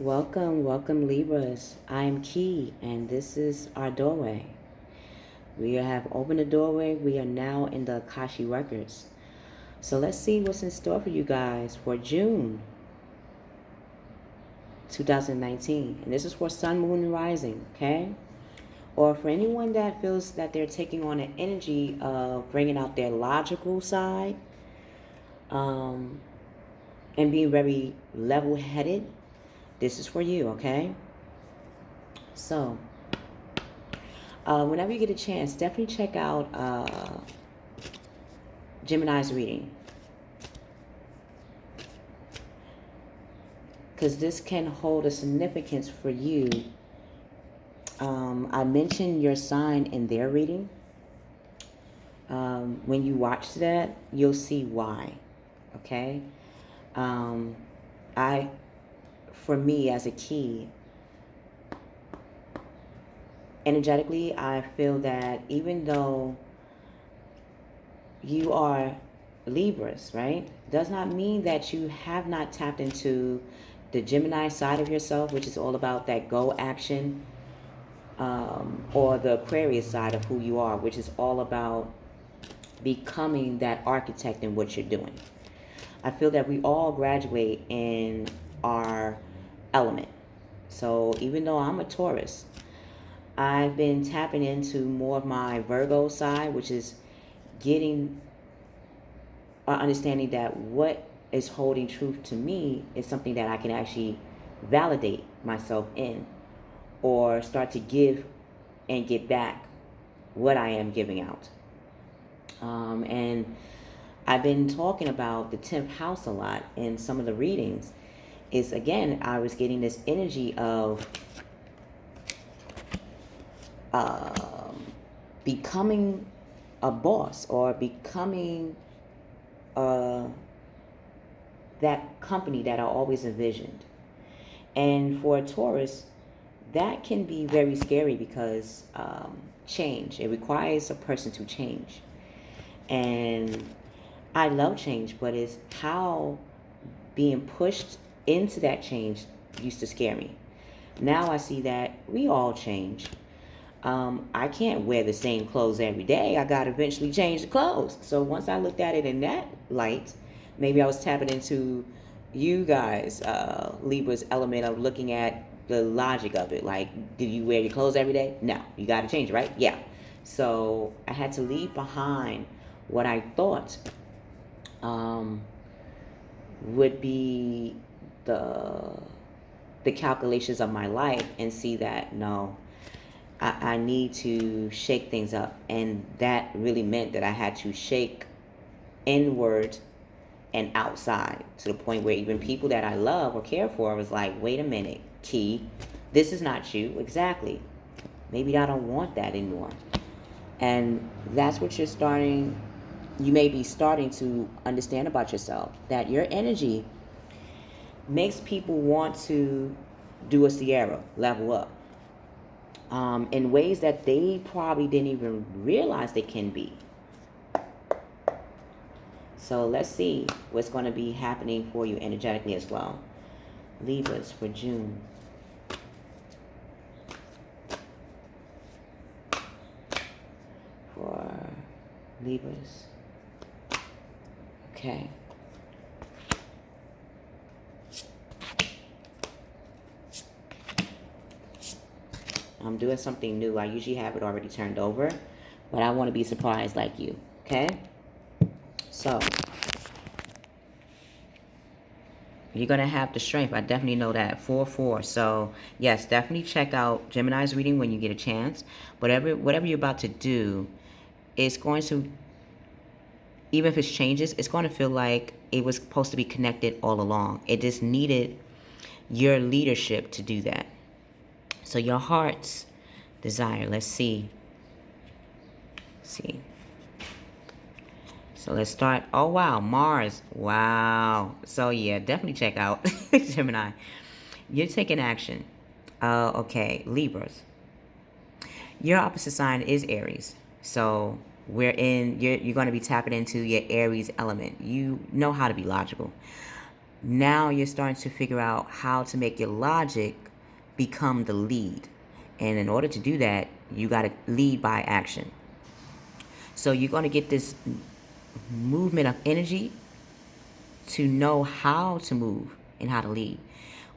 Welcome, welcome Libras. I am Key and this is our doorway. We have opened the doorway. We are now in the Akashic Records. So let's see what's in store for you guys for June 2019. And this is for Sun, Moon, and Rising, okay? Or for anyone that feels that they're taking on an energy of bringing out their logical side um, and being very level-headed, this is for you, okay? So, whenever you get a chance, definitely check out Gemini's reading, because this can hold a significance for you. I mentioned your sign in their reading. When you watch that, you'll see why. Okay. For me as a key, energetically, I feel that even though you are Libras, right, does not mean that you have not tapped into the Gemini side of yourself, which is all about that go action, or the Aquarius side of who you are, which is all about becoming that architect in what you're doing. I feel that we all graduate in our element. So even though I'm a Taurus, I've been tapping into more of my Virgo side, which is getting understanding that what is holding truth to me is something that I can actually validate myself in, or start to give and get back what I am giving out. And I've been talking about the 10th house a lot in some of the readings. Is again, I was getting this energy of becoming a boss, or becoming that company that I always envisioned. And for a Taurus, that can be very scary because change, it requires a person to change. And I love change, but it's how being pushed into that change used to scare me. Now I see that we all change. I can't wear the same clothes every day. I got to eventually change the clothes. So once I looked at it in that light, maybe I was tapping into you guys, Libra's element of looking at the logic of it. Like, do you wear your clothes every day? No. You got to change it, right? Yeah. So I had to leave behind what I thought would be the calculations of my life, and see that no, I need to shake things up. And that really meant that I had to shake inward and outside, to the point where even people that I love or care for was like, wait a minute, Key, this is not you. Exactly. Maybe I don't want that anymore. And that's what you may be starting to understand about yourself, that your energy makes people want to do a Sierra, level up, in ways that they probably didn't even realize they can be. So let's see what's going to be happening for you energetically as well. Libras for June. For Libras. Okay. I'm doing something new. I usually have it already turned over, but I want to be surprised like you. Okay? So, you're going to have the strength. I definitely know that. 4-4. So, yes, definitely check out Gemini's reading when you get a chance. Whatever you're about to do, it's going to, even if it's changes, it's going to feel like it was supposed to be connected all along. It just needed your leadership to do that. So your heart's desire. Let's see. So let's start. Oh, wow. Mars. Wow. So, yeah, definitely check out Gemini. You're taking action. Okay. Libras. Your opposite sign is Aries. So you're going to be tapping into your Aries element. You know how to be logical. Now you're starting to figure out how to make your logic become the lead. And in order to do that, you got to lead by action. So you're going to get this movement of energy to know how to move and how to lead.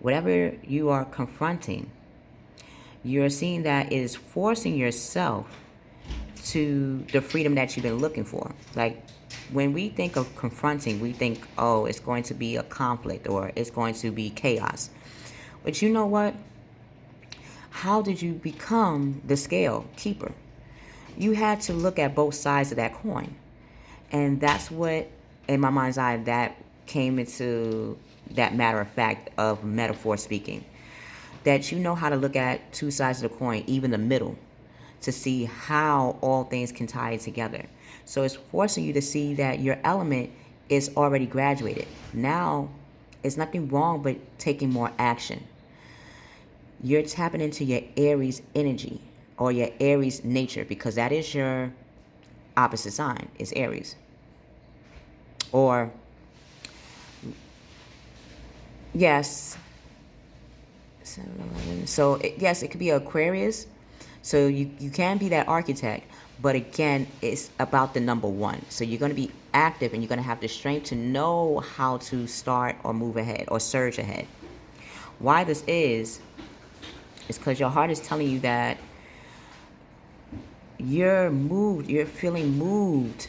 Whatever you are confronting, you're seeing that it is forcing yourself to the freedom that you've been looking for. Like when we think of confronting, we think, oh, it's going to be a conflict or it's going to be chaos. But you know what? How did you become the scale keeper? You had to look at both sides of that coin. And that's what, in my mind's eye, that came into that matter of fact of metaphor speaking. That you know how to look at two sides of the coin, even the middle, to see how all things can tie together. So it's forcing you to see that your element is already graduated. Now, it's nothing wrong but taking more action. You're tapping into your Aries energy or your Aries nature, because that is your opposite sign, is Aries. Or, yes, so yes, it could be Aquarius. So you can be that architect, but again, it's about the number one. So you're going to be active and you're going to have the strength to know how to start or move ahead or surge ahead. Why this is because your heart is telling you that you're feeling moved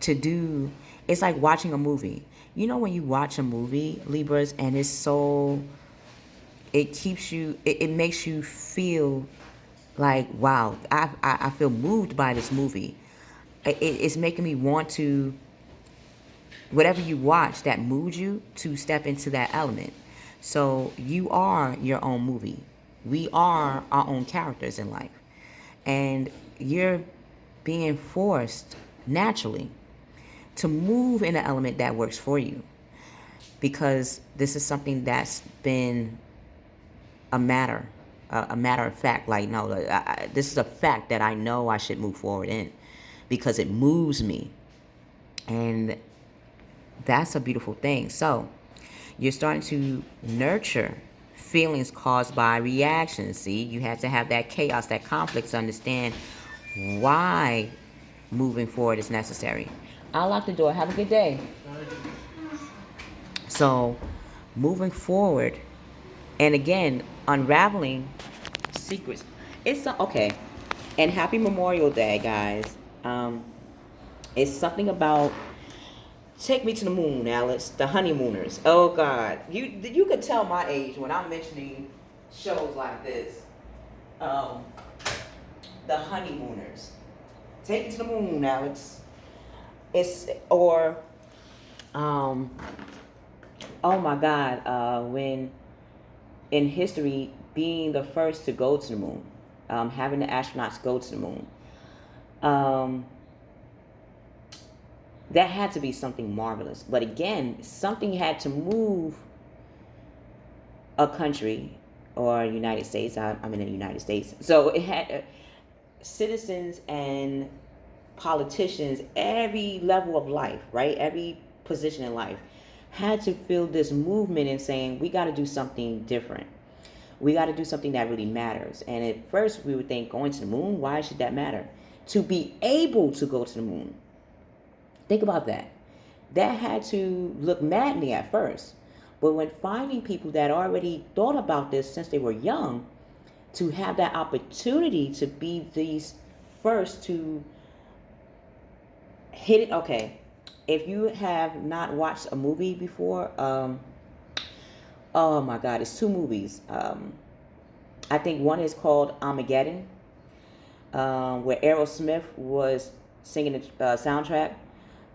to do. It's like watching a movie. You know when you watch a movie, Libras, and it keeps you, it makes you feel like, wow, I feel moved by this movie. It's making me want to, whatever you watch that moves you, to step into that element. So you are your own movie. We are our own characters in life. And you're being forced naturally to move in an element that works for you. Because this is something that's been a matter of fact. Like, no, this is a fact that I know I should move forward in because it moves me. And that's a beautiful thing. So you're starting to nurture feelings caused by reactions. See, you had to have that chaos, that conflict to understand why moving forward is necessary. I'll lock the door. Have a good day. So moving forward, and again, unraveling secrets. Okay. And happy Memorial Day, guys. It's something about Take Me to the Moon, Alex. The Honeymooners. Oh God, you could tell my age when I'm mentioning shows like this. The Honeymooners. Take It to the Moon, Alex. Oh my God, when in history, being the first to go to the moon, having the astronauts go to the moon, that had to be something marvelous. But again, something had to move a country or United States. I'm in the United States, so it had citizens and politicians, every level of life, right? Every position in life had to feel this movement and saying, we got to do something different. We got to do something that really matters. And at first we would think, going to the moon, why should that matter? To be able to go to the moon. Think about that. That had to look maddening at first. But when finding people that already thought about this since they were young, to have that opportunity to be these first to hit it. Okay, if you have not watched a movie before, oh my God, it's two movies. I think one is called Armageddon, where Aerosmith was singing the soundtrack.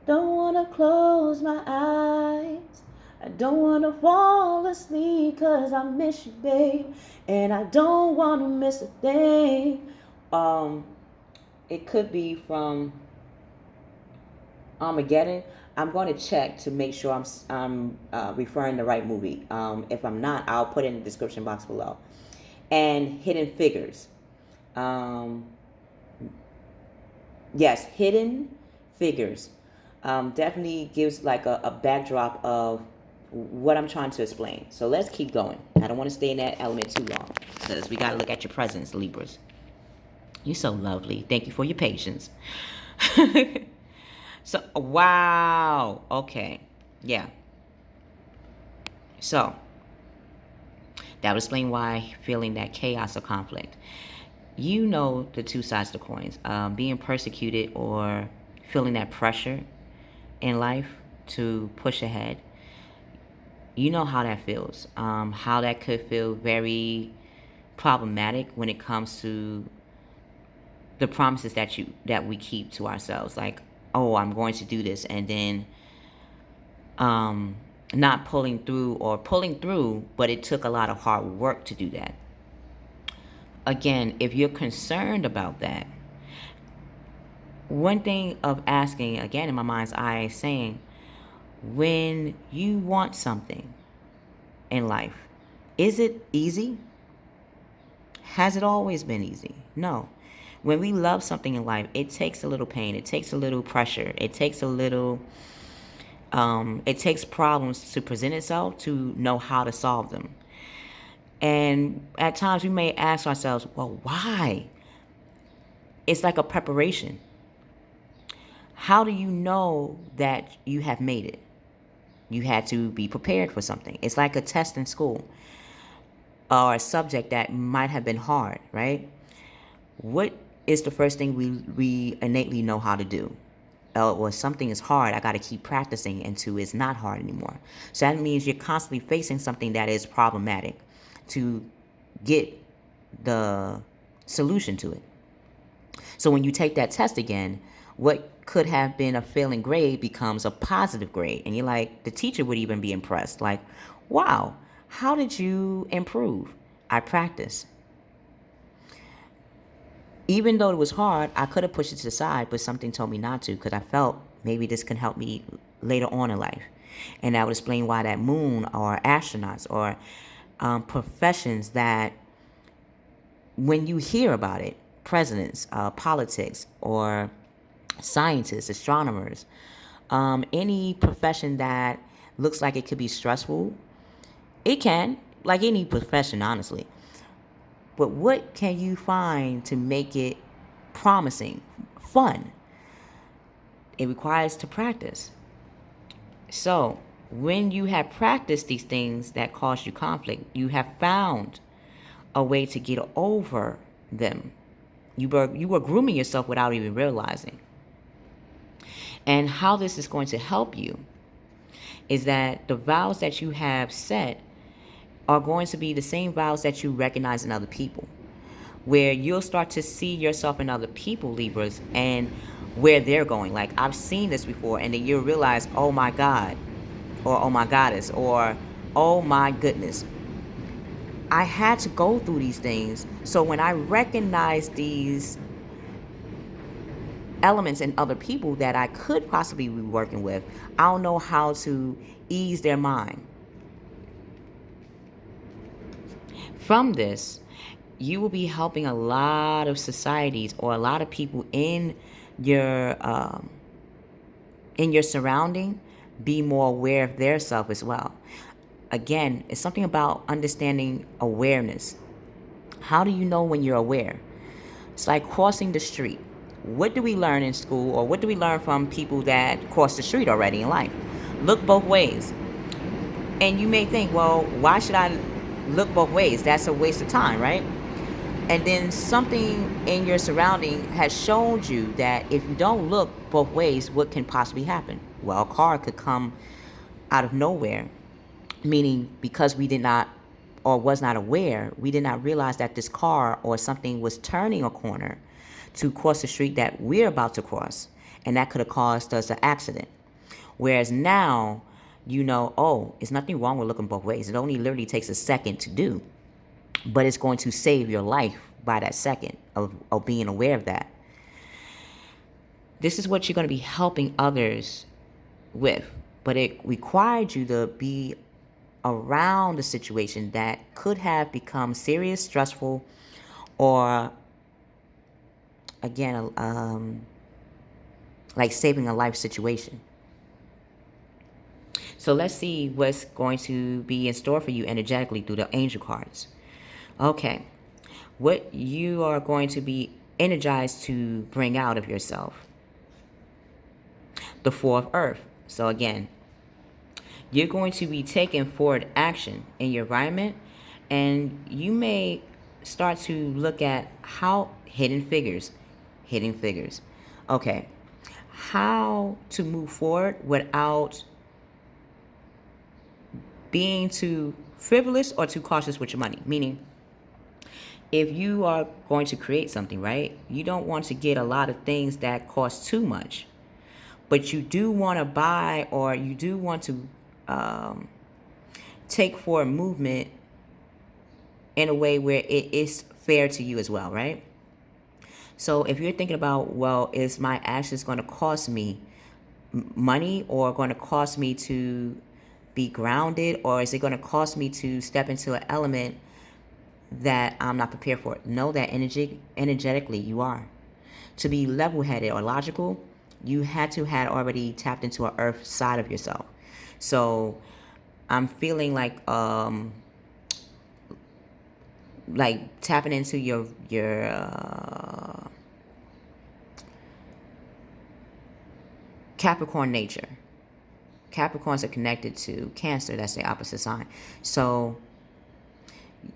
Don't wanna close my eyes, I don't wanna fall asleep, 'cause I miss you, babe, and I don't wanna miss a thing. It could be from Armageddon. I'm going to check to make sure I'm referring the right movie. If I'm not, I'll put it in the description box below. And Hidden Figures. Yes, Hidden Figures. Definitely gives like a backdrop of what I'm trying to explain. So let's keep going. I don't want to stay in that element too long because we got to look at your presence, Libras. You're so lovely. Thank you for your patience. So, wow. Okay. Yeah. So, that would explain why feeling that chaos or conflict. You know the two sides of the coins. Being persecuted or feeling that pressure in life to push ahead. You know how that feels. How that could feel very problematic when it comes to the promises that we keep to ourselves. Like, oh, I'm going to do this, and then not pulling through, or pulling through, but it took a lot of hard work to do that. Again, if you're concerned about that, one thing of asking, again, in my mind's eye, saying, when you want something in life, is it easy? Has it always been easy? No. When we love something in life, it takes a little pain. It takes a little pressure. It takes a little, it takes problems to present itself to know how to solve them. And at times we may ask ourselves, well, why? It's like a preparation. How do you know that you have made it? You had to be prepared for something. It's like a test in school or a subject that might have been hard, right? What is the first thing we innately know how to do? Well, something is hard, I got to keep practicing until it's not hard anymore. So that means you're constantly facing something that is problematic to get the solution to it. So when you take that test again, what could have been a failing grade becomes a positive grade. And you're like, the teacher would even be impressed. Like, wow, how did you improve? I practiced. Even though it was hard, I could have pushed it to the side, but something told me not to because I felt maybe this can help me later on in life. And that would explain why that moon or astronauts or professions that when you hear about it, presidents, politics, or scientists, astronomers, any profession that looks like it could be stressful, it can, like any profession, honestly. But what can you find to make it promising, fun? It requires to practice. So, when you have practiced these things that cause you conflict, you have found a way to get over them. You were grooming yourself without even realizing. And how this is going to help you is that the vows that you have set are going to be the same vows that you recognize in other people, where you'll start to see yourself in other people, Libras, and where they're going. Like, I've seen this before, and then you'll realize, oh my God, or oh my goddess, or oh my goodness. I had to go through these things. So when I recognize these elements in other people that I could possibly be working with, I'll know how to ease their mind. From this, you will be helping a lot of societies or a lot of people in your surrounding be more aware of their self as well. Again, it's something about understanding awareness. How do you know when you're aware? It's like crossing the street. What do we learn in school, or what do we learn from people that cross the street already in life? Look both ways. And you may think, well, why should I look both ways? That's a waste of time, right? And then something in your surrounding has shown you that if you don't look both ways, what can possibly happen? Well, a car could come out of nowhere, meaning because we did not or was not aware, we did not realize that this car or something was turning a corner to cross the street that we're about to cross, and that could have caused us an accident. Whereas now, you know, oh, it's nothing wrong with looking both ways. It only literally takes a second to do, but it's going to save your life by that second of being aware of that. This is what you're going to be helping others with, but it required you to be around a situation that could have become serious, stressful, or again, like saving a life situation. So let's see what's going to be in store for you energetically through the angel cards. Okay. What you are going to be energized to bring out of yourself. The Four of Earth. So again, you're going to be taking forward action in your environment, and you may start to look at how hidden figures. Okay. How to move forward without being too frivolous or too cautious with your money. Meaning, if you are going to create something, right, you don't want to get a lot of things that cost too much, but you do want to buy, or you do want to take forward movement in a way where it is fair to you as well, right? So if you're thinking about, well, is my actions going to cost me money, or going to cost me to be grounded, or is it going to cost me to step into an element that I'm not prepared for? Know that energetically you are. To be level-headed or logical, you had to had already tapped into an earth side of yourself. So I'm feeling like tapping into your Capricorn nature. Capricorns are connected to Cancer. That's the opposite sign. So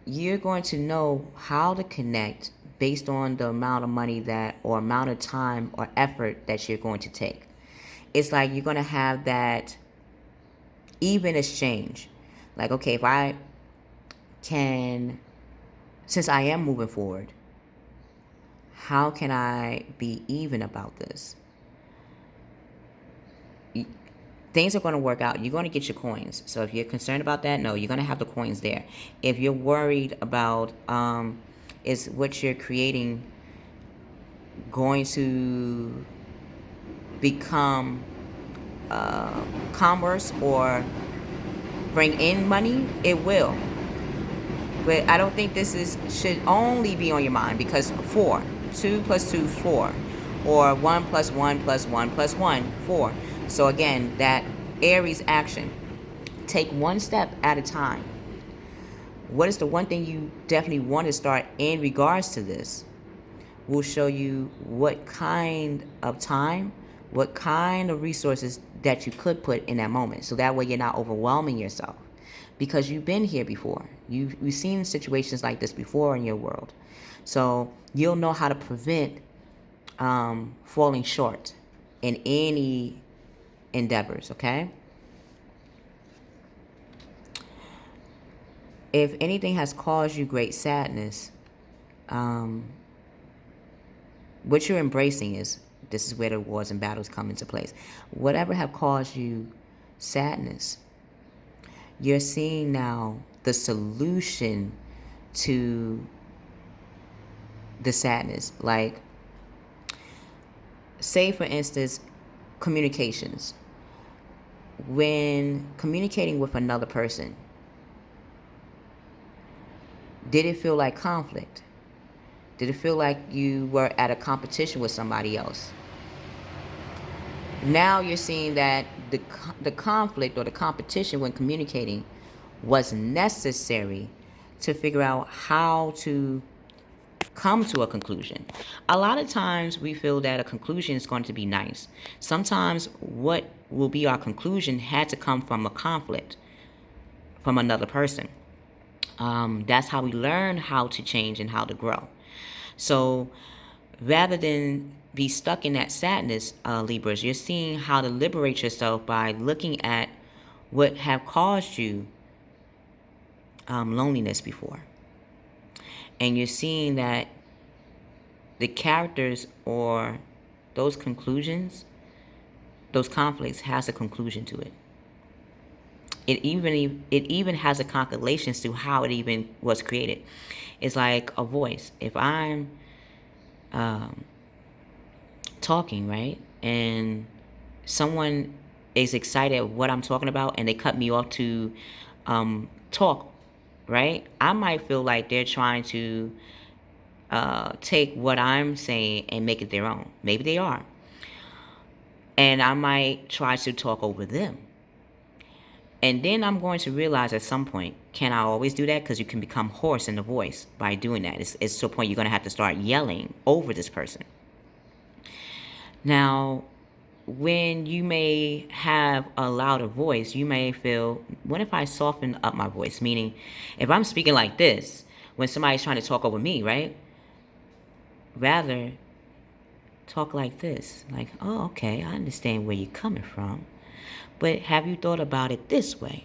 you're going to know how to connect based on the amount of money that, or amount of time or effort that you're going to take. It's like you're going to have that even exchange. Like, okay, if I can, since I am moving forward, how can I be even about this? Things are going to work out. You're going to get your coins. So if you're concerned about that, no, you're going to have the coins there. If you're worried about is what you're creating going to become commerce or bring in money, it will. But I don't think should only be on your mind, because 4, 2 plus 2, 4, or 1 plus 1 plus 1 plus 1, 4. So again, that Aries action. Take one step at a time. What is the one thing you definitely want to start in regards to this? We'll show you what kind of time, what kind of resources that you could put in that moment. So that way you're not overwhelming yourself. Because you've been here before. You've seen situations like this before in your world. So you'll know how to prevent falling short in any endeavors, okay? If anything has caused you great sadness, what you're embracing is, this is where the wars and battles come into place. Whatever have caused you sadness, you're seeing now the solution to the sadness. Like, say for instance, communications. When communicating with another person, did it feel like conflict? Did it feel like you were at a competition with somebody else? Now you're seeing that the conflict or the competition when communicating was necessary to figure out how to come to a conclusion. A lot of times we feel that a conclusion is going to be nice. Sometimes what will be our conclusion had to come from a conflict from another person. That's how we learn how to change and how to grow. So rather than be stuck in that sadness, Libras, you're seeing how to liberate yourself by looking at what have caused you loneliness before. And you're seeing that the characters or those conclusions, those conflicts, has a conclusion to it. It even has a calculation to how it even was created. It's like a voice. If I'm talking, right, and someone is excited at what I'm talking about and they cut me off to talk, right, I might feel like they're trying to take what I'm saying and make it their own. Maybe they are. And I might try to talk over them. And then I'm going to realize at some point, can I always do that? Because you can become hoarse in the voice by doing that. It's to a point you're going to have to start yelling over this person. Now, when you may have a louder voice, you may feel, what if I soften up my voice? Meaning, if I'm speaking like this, when somebody's trying to talk over me, right? Rather, talk like this. Like, oh, okay, I understand where you're coming from. But have you thought about it this way?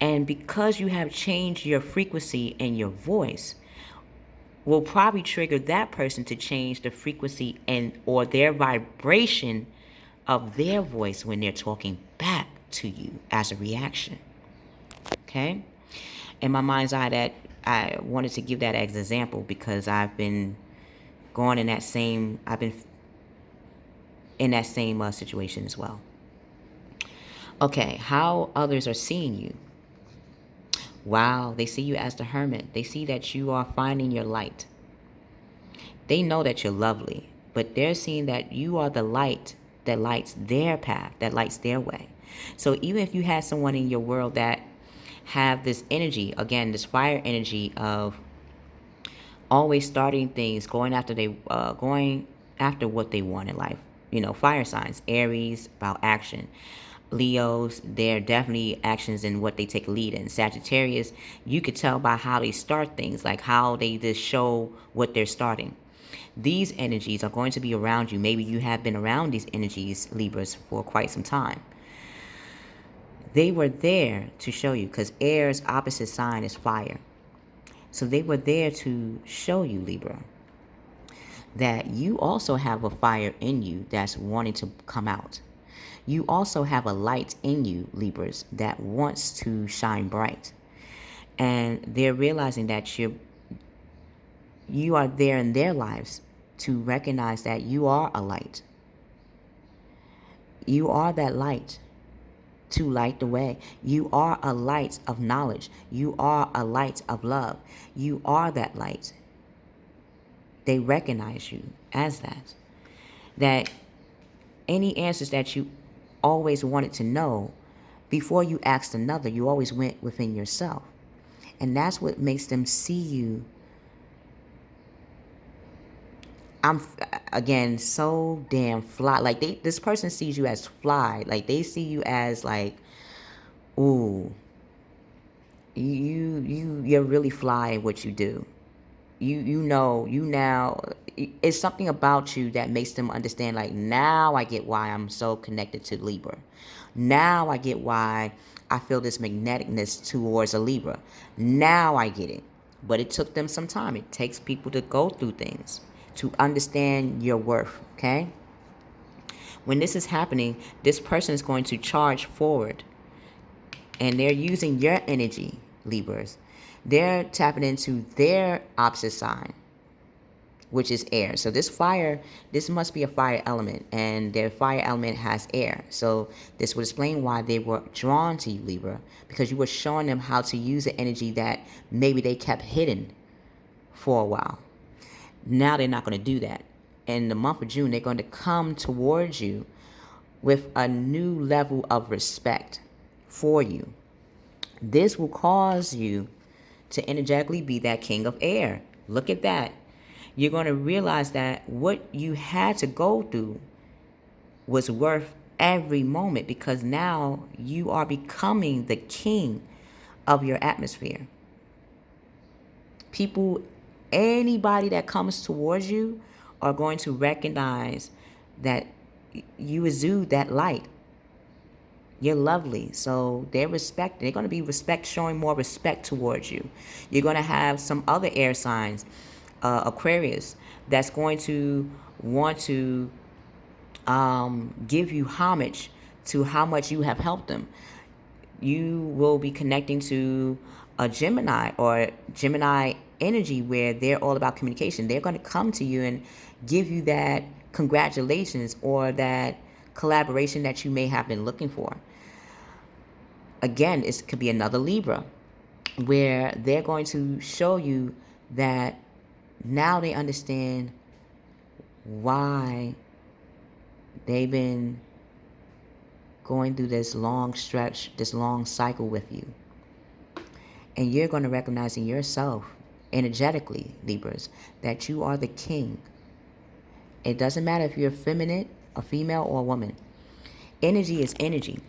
And because you have changed your frequency and your voice, will probably trigger that person to change the frequency and or their vibration of their voice when they're talking back to you as a reaction. Okay? In my mind's eye, that I wanted to give that as an example because I've been going in that same, situation as well. Okay, how others are seeing you. Wow, they see you as the hermit. They see that you are finding your light. They know that you're lovely, but they're seeing that you are the light that lights their path, that lights their way. So even if you had someone in your world that have this energy, again, this fire energy of always starting things, going after what they want in life. You know, fire signs, Aries, about action. Leos, they're definitely actions in what they take lead in. Sagittarius, you could tell by how they start things, like how they just show what they're starting. These energies are going to be around you. Maybe you have been around these energies, Libras, for quite some time. They were there to show you, because air's opposite sign is fire. So they were there to show you, Libra, that you also have a fire in you that's wanting to come out. You also have a light in you, Libras, that wants to shine bright. And they're realizing that you are there in their lives to recognize that you are a light. You are that light to light the way. You are a light of knowledge. You are a light of love. You are that light. They recognize you as that. That any answers that you always wanted to know, before you asked another, you always went within yourself. And that's what makes them see you. I'm, again, so damn fly. Like, this person sees you as fly. Like, they see you as like, ooh, you're really fly in what you do. You now, it's something about you that makes them understand, like, now I get why I'm so connected to Libra. Now I get why I feel this magneticness towards a Libra. Now I get it. But it took them some time. It takes people to go through things to understand your worth, okay? When this is happening, this person is going to charge forward. And they're using your energy, Libras. They're tapping into their opposite sign, which is air. So this must be a fire element, and their fire element has air. So this would explain why they were drawn to you, Libra, because you were showing them how to use the energy that maybe they kept hidden for a while. Now they're not going to do that. In the month of June, they're going to come towards you with a new level of respect for you. This will cause you to energetically be that king of air. Look at that. You're going to realize that what you had to go through was worth every moment, because now you are becoming the king of your atmosphere. People, anybody that comes towards you are going to recognize that you exude that light. You're lovely. So they're going to be showing more respect towards you. You're going to have some other air signs, Aquarius, that's going to want to give you homage to how much you have helped them. You will be connecting to a Gemini or Gemini energy, where they're all about communication. They're going to come to you and give you that congratulations or that collaboration that you may have been looking for. Again, it could be another Libra, where they're going to show you that now they understand why they've been going through this long stretch, this long cycle with you. And you're going to recognize in yourself, energetically, Libras, that you are the king. It doesn't matter if you're feminine, a female, or a woman. Energy is energy.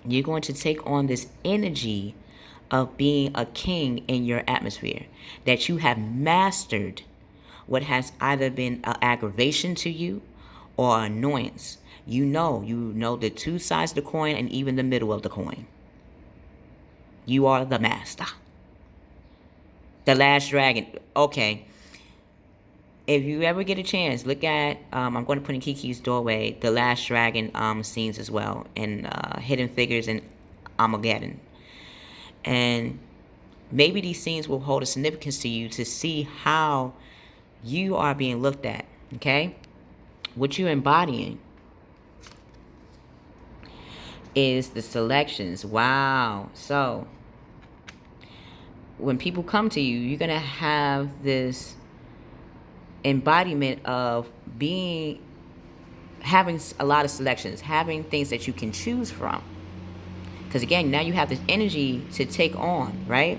You're going to take on this energy of being a king in your atmosphere, that you have mastered what has either been an aggravation to you or annoyance. You know the two sides of the coin and even the middle of the coin. You are the master. The last dragon. Okay. If you ever get a chance, look at, I'm going to put in Keykeys.Doorway, the Last Dragon scenes as well, and Hidden Figures and Armageddon. And maybe these scenes will hold a significance to you to see how you are being looked at, okay? What you're embodying is the selections. Wow. So when people come to you, you're going to have this embodiment of having a lot of selections, having things that you can choose from. Because again, now you have this energy to take on, right?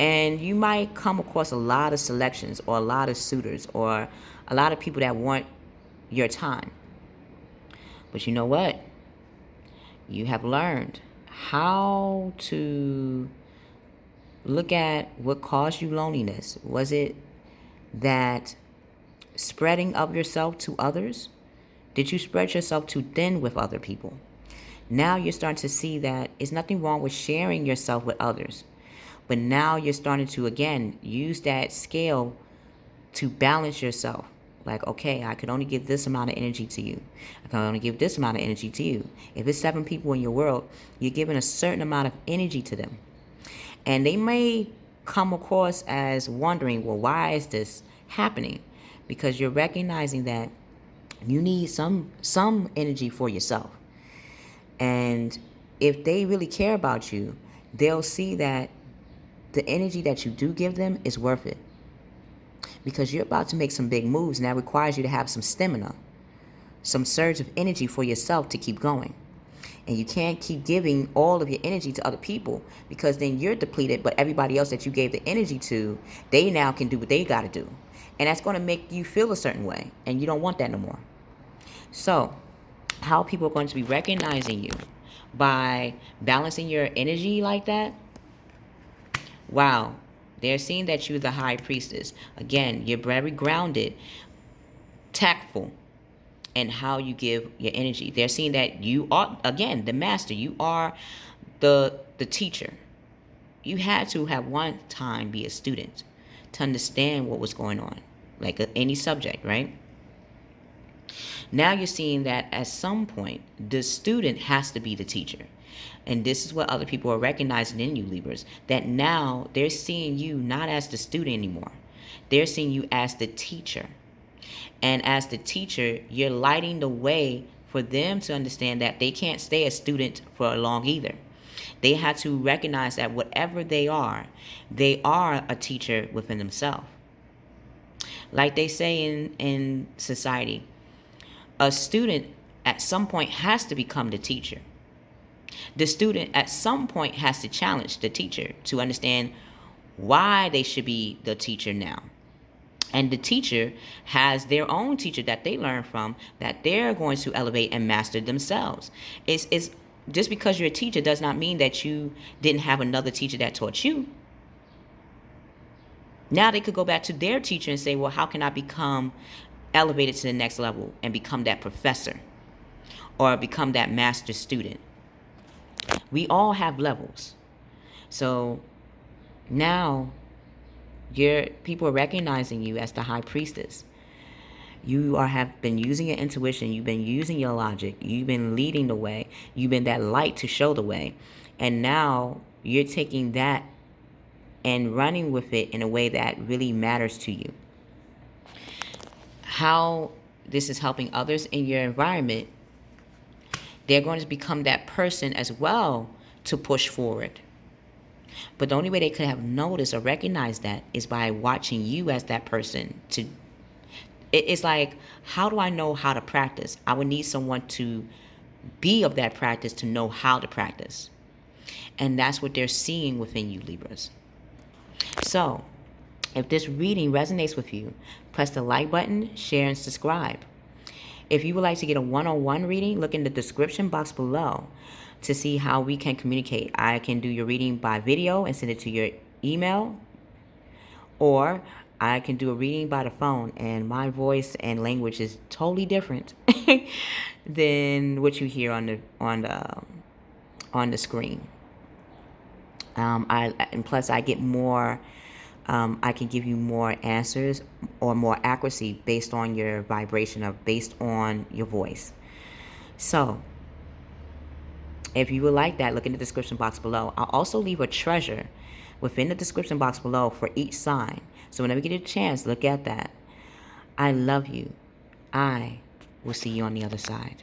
And you might come across a lot of selections or a lot of suitors or a lot of people that want your time. But you know what? You have learned how to look at what caused you loneliness. Was it that spreading of yourself to others? Did you spread yourself too thin with other people? Now you're starting to see that there's nothing wrong with sharing yourself with others. But now you're starting to, again, use that scale to balance yourself. Like, okay, I could only give this amount of energy to you. I can only give this amount of energy to you. If it's 7 people in your world, you're giving a certain amount of energy to them. And they may come across as wondering, well, why is this happening? Because you're recognizing that you need some energy for yourself. And if they really care about you, they'll see that the energy that you do give them is worth it. Because you're about to make some big moves, and that requires you to have some stamina, some surge of energy for yourself to keep going. And you can't keep giving all of your energy to other people, because then you're depleted, but everybody else that you gave the energy to, they now can do what they got to do. And that's going to make you feel a certain way, and you don't want that no more. So, how people are going to be recognizing you by balancing your energy like that? Wow. They're seeing that you're the high priestess. Again, you're very grounded, tactful in how you give your energy. They're seeing that you are, again, the master. You are the teacher. You had to have one time be a student to understand what was going on, like any subject, right? Now you're seeing that at some point, the student has to be the teacher. And this is what other people are recognizing in you, Libras, that now they're seeing you not as the student anymore. They're seeing you as the teacher. And as the teacher, you're lighting the way for them to understand that they can't stay a student for long either. They have to recognize that whatever they are a teacher within themselves. Like they say in society, a student at some point has to become the teacher. The student at some point has to challenge the teacher to understand why they should be the teacher now. And the teacher has their own teacher that they learn from, that they're going to elevate and master themselves. It's just because you're a teacher does not mean that you didn't have another teacher that taught you. Now they could go back to their teacher and say, well, how can I become elevated to the next level and become that professor or become that master student? We all have levels. So now people are recognizing you as the high priestess. You have been using your intuition. You've been using your logic. You've been leading the way. You've been that light to show the way. And now you're taking that and running with it in a way that really matters to you. How this is helping others in your environment, they're going to become that person as well to push forward. But the only way they could have noticed or recognized that is by watching you as that person. It's like, how do I know how to practice? I would need someone to be of that practice to know how to practice. And that's what they're seeing within you, Libras. So, if this reading resonates with you, press the like button, share, and subscribe. If you would like to get a one-on-one reading, look in the description box below to see how we can communicate. I can do your reading by video and send it to your email, or I can do a reading by the phone, and my voice and language is totally different than what you hear on the screen. And plus I get more. I can give you more answers or more accuracy based on your vibration or based on your voice. So, if you would like that, look in the description box below. I'll also leave a treasure within the description box below for each sign. So whenever you get a chance, look at that. I love you. I will see you on the other side.